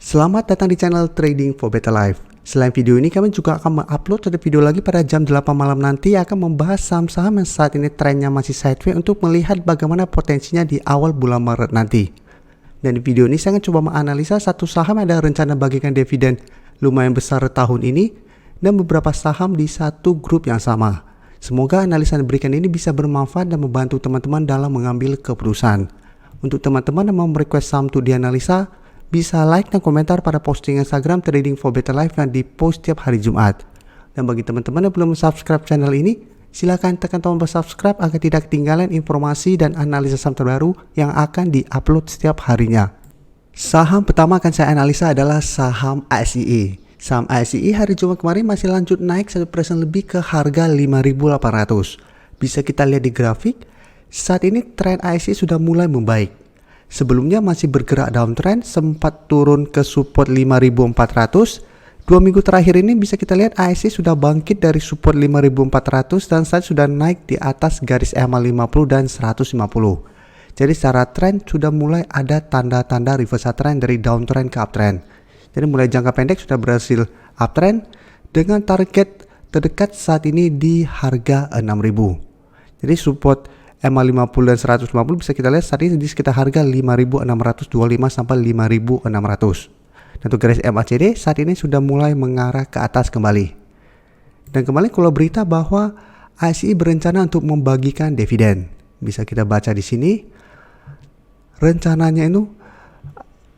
Selamat datang di channel Trading for Better Life. Selain video ini, kami juga akan mengupload satu video lagi pada jam 8 malam nanti yang akan membahas saham-saham yang saat ini trennya masih sideways untuk melihat bagaimana potensinya di awal bulan Maret nanti. Dan di video ini saya akan coba menganalisa satu saham yang ada rencana bagikan dividen lumayan besar tahun ini dan beberapa saham di satu grup yang sama. Semoga analisa yang diberikan ini bisa bermanfaat dan membantu teman-teman dalam mengambil keputusan. Untuk teman-teman yang mau request saham untuk dianalisa, bisa like dan komentar pada posting Instagram Trading for Better Life yang dipost tiap hari Jumat. Dan bagi teman-teman yang belum subscribe channel ini, silakan tekan tombol subscribe agar tidak ketinggalan informasi dan analisa saham terbaru yang akan diupload setiap harinya. Saham pertama akan saya analisa adalah saham ASIE. Saham ASIE hari Jumat kemarin masih lanjut naik 1% lebih ke harga 5.800. Bisa kita lihat di grafik, saat ini tren ASIE sudah mulai membaik. Sebelumnya masih bergerak downtrend, sempat turun ke support 5.400. 2 minggu terakhir ini bisa kita lihat ASIE sudah bangkit dari support 5.400 dan saat sudah naik di atas garis EMA 50 dan 150. Jadi secara tren sudah mulai ada tanda-tanda reversal trend dari downtrend ke uptrend. Jadi mulai jangka pendek sudah berhasil uptrend dengan target terdekat saat ini di harga 6.000. Jadi support EMA 50 dan 150 bisa kita lihat saat ini di sekitar harga 5.625 sampai 5.600. Dan untuk garis MACD saat ini sudah mulai mengarah ke atas kembali. Dan kembali kalau berita bahwa ASI berencana untuk membagikan dividen. Bisa kita baca di sini. Rencananya itu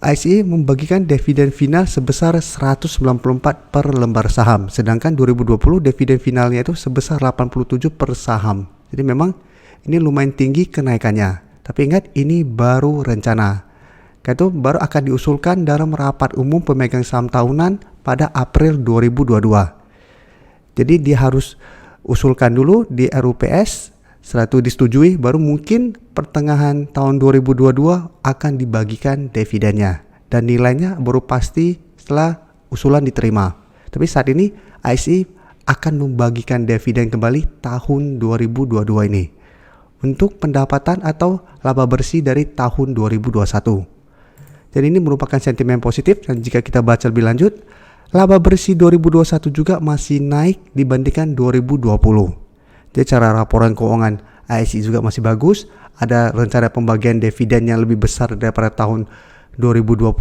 ASI membagikan dividen final sebesar 194 per lembar saham. Sedangkan 2020 dividen finalnya itu sebesar 87 per saham. Jadi memang ini lumayan tinggi kenaikannya. Tapi ingat, ini baru rencana. Itu baru akan diusulkan dalam rapat umum pemegang saham tahunan pada April 2022. Jadi dia harus usulkan dulu di RUPS. Setelah itu disetujui, baru mungkin pertengahan tahun 2022 akan dibagikan dividennya. Dan nilainya baru pasti setelah usulan diterima. Tapi saat ini IC akan membagikan dividen kembali tahun 2022 ini untuk pendapatan atau laba bersih dari tahun 2021. Jadi ini merupakan sentimen positif, dan jika kita baca lebih lanjut, laba bersih 2021 juga masih naik dibandingkan 2020. Jadi cara laporan keuangan ASI juga masih bagus, ada rencana pembagian dividen yang lebih besar daripada tahun 2020,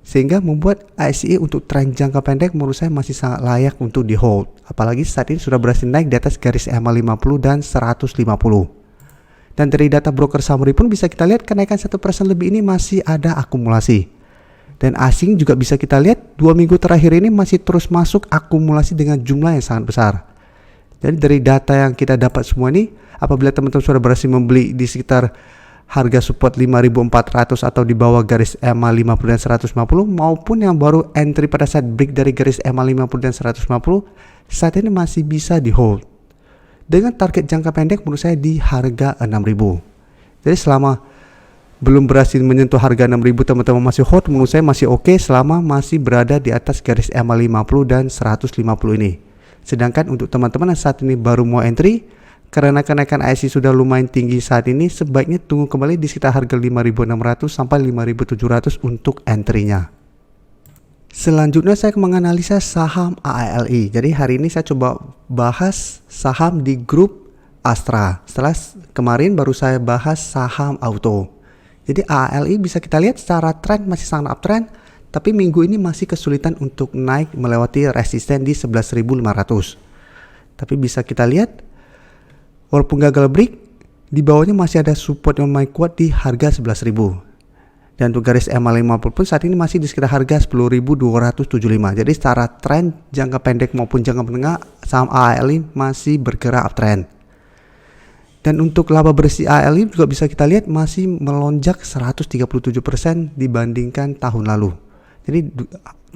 sehingga membuat ASI untuk tren jangka pendek menurut saya masih sangat layak untuk di hold. Apalagi saat ini sudah berhasil naik di atas garis EMA 50 dan 150. Dan dari data broker summary pun bisa kita lihat kenaikan 1% lebih ini masih ada akumulasi. Dan asing juga bisa kita lihat 2 minggu terakhir ini masih terus masuk akumulasi dengan jumlah yang sangat besar. Jadi dari data yang kita dapat semua ini, apabila teman-teman sudah berhasil membeli di sekitar harga support 5.400 atau di bawah garis EMA 50 dan 150, maupun yang baru entry pada saat break dari garis EMA 50 dan 150, saat ini masih bisa di hold. Dengan target jangka pendek menurut saya di harga 6.000. Jadi selama belum berhasil menyentuh harga 6.000 teman-teman masih hold, menurut saya masih oke selama masih berada di atas garis EMA 50 dan 150 ini. Sedangkan untuk teman-teman yang saat ini baru mau entry, karena kenaikan IC sudah lumayan tinggi saat ini, sebaiknya tunggu kembali di sekitar harga 5.600 sampai 5.700 untuk entry-nya. Selanjutnya saya akan menganalisa saham AALI. Jadi hari ini saya coba bahas saham di grup Astra. Setelah kemarin baru saya bahas saham auto. Jadi AALI bisa kita lihat secara tren masih sangat uptrend, tapi minggu ini masih kesulitan untuk naik melewati resisten di 11.500. Tapi bisa kita lihat walaupun gagal break, di bawahnya masih ada support yang lumayan kuat di harga 11.000. Dan untuk garis EMA 50 pun saat ini masih di sekitar harga 10.275. Jadi secara tren jangka pendek maupun jangka menengah, saham AALI masih bergerak uptrend. Dan untuk laba bersih AALI juga bisa kita lihat masih melonjak 137% dibandingkan tahun lalu. Jadi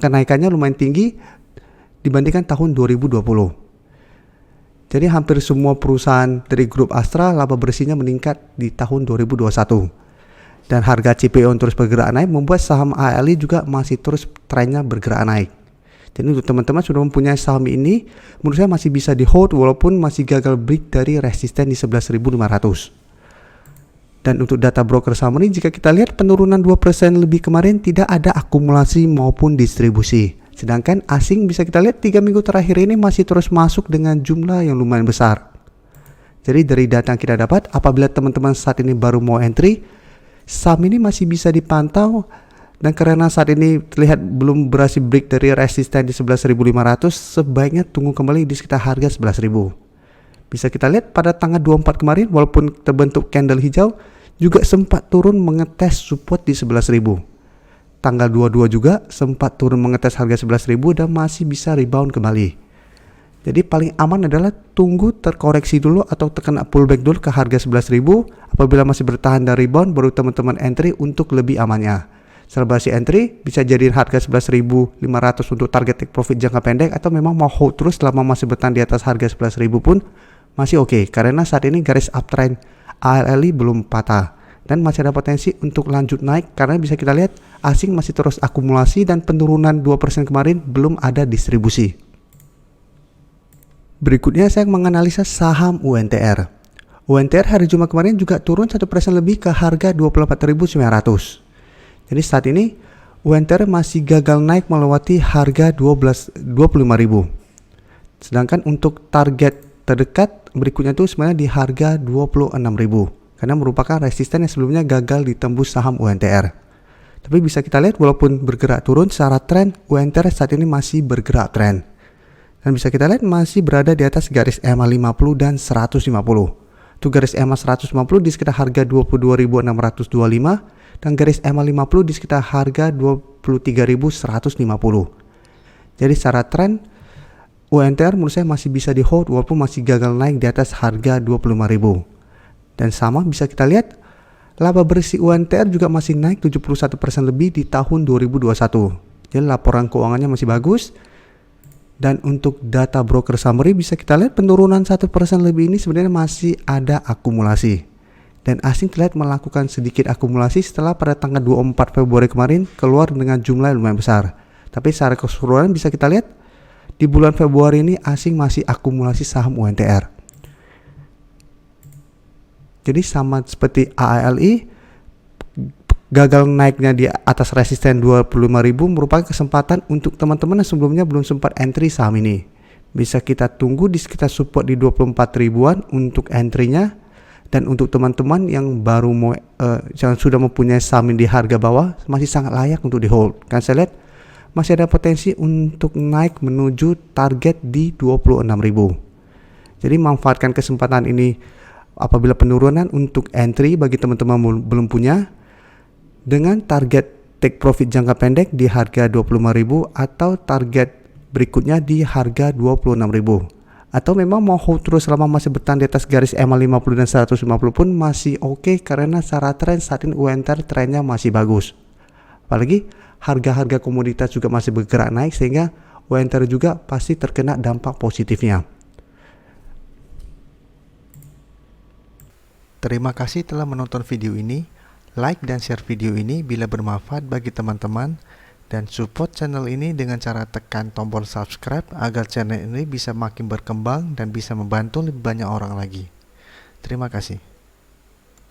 kenaikannya lumayan tinggi dibandingkan tahun 2020. Jadi hampir semua perusahaan dari grup Astra laba bersihnya meningkat di tahun 2021. Dan harga CPO terus bergerak naik membuat saham AALI juga masih terus trennya bergerak naik. Jadi untuk teman-teman sudah mempunyai saham ini, menurut saya masih bisa di hold walaupun masih gagal break dari resisten di 11.500. Dan untuk data broker summary, jika kita lihat penurunan 2% lebih kemarin tidak ada akumulasi maupun distribusi. Sedangkan asing bisa kita lihat 3 minggu terakhir ini masih terus masuk dengan jumlah yang lumayan besar. Jadi dari data yang kita dapat, apabila teman-teman saat ini baru mau entry, saham ini masih bisa dipantau. Dan karena saat ini terlihat belum berhasil break dari resisten di 11.500, sebaiknya tunggu kembali di sekitar harga 11.000. Bisa kita lihat pada tanggal 24 kemarin, walaupun terbentuk candle hijau, juga sempat turun mengetes support di 11.000. Tanggal 22 juga sempat turun mengetes harga 11.000 dan masih bisa rebound kembali. Jadi paling aman adalah tunggu terkoreksi dulu atau terkena pullback dulu ke harga 11.000. Apabila masih bertahan dan rebound, baru teman-teman entry untuk lebih amannya. Setelah masih entry, bisa jadiin harga 11.500 untuk target take profit jangka pendek, atau memang mau hold terus selama masih bertahan di atas harga 11.000 pun masih oke, karena saat ini garis uptrend ALLI belum patah dan masih ada potensi untuk lanjut naik, karena bisa kita lihat asing masih terus akumulasi dan penurunan 2% kemarin belum ada distribusi. Berikutnya saya menganalisa saham UNTR. UNTR hari Jumat kemarin juga turun 1% lebih ke harga 24.900. Jadi saat ini UNTR masih gagal naik melewati harga 25.000. Sedangkan untuk target terdekat berikutnya itu sebenarnya di harga 26.000, karena merupakan resisten yang sebelumnya gagal ditembus saham UNTR. Tapi bisa kita lihat walaupun bergerak turun secara tren, UNTR saat ini masih bergerak tren. Dan bisa kita lihat masih berada di atas garis EMA 50 dan 150. Untuk garis EMA 150 di sekitar harga 22.625 dan garis EMA 50 di sekitar harga 23.150. Jadi secara tren UNTR menurut saya masih bisa di hold walaupun masih gagal naik di atas harga 25.000. Dan sama bisa kita lihat laba bersih UNTR juga masih naik 71% lebih di tahun 2021. Jadi laporan keuangannya masih bagus. Dan untuk data broker summary bisa kita lihat penurunan 1% lebih ini sebenarnya masih ada akumulasi. Dan asing terlihat melakukan sedikit akumulasi setelah pada tanggal 24 Februari kemarin keluar dengan jumlah yang lumayan besar. Tapi secara keseluruhan bisa kita lihat di bulan Februari ini asing masih akumulasi saham UNTR. Jadi sama seperti ALLI, gagal naiknya di atas resisten 25.000 merupakan kesempatan untuk teman-teman yang sebelumnya belum sempat entry saham ini. Bisa kita tunggu di sekitar support di 24.000-an untuk entry-nya. Dan untuk teman-teman yang baru mau yang sudah mempunyai saham di harga bawah, masih sangat layak untuk di hold. Kan saya lihat masih ada potensi untuk naik menuju target di 26.000. Jadi manfaatkan kesempatan ini apabila penurunan untuk entry bagi teman-teman belum punya, dengan target take profit jangka pendek di harga 25.000 atau target berikutnya di harga 26.000. Atau memang mau hold terus selama masih bertahan di atas garis EMA 50 dan 150 pun masih oke, karena secara tren saat ini UNTR trennya masih bagus. Apalagi harga-harga komoditas juga masih bergerak naik, sehingga UNTR juga pasti terkena dampak positifnya. Terima kasih telah menonton video ini. Like dan share video ini bila bermanfaat bagi teman-teman, dan support channel ini dengan cara tekan tombol subscribe agar channel ini bisa makin berkembang dan bisa membantu lebih banyak orang lagi. Terima kasih.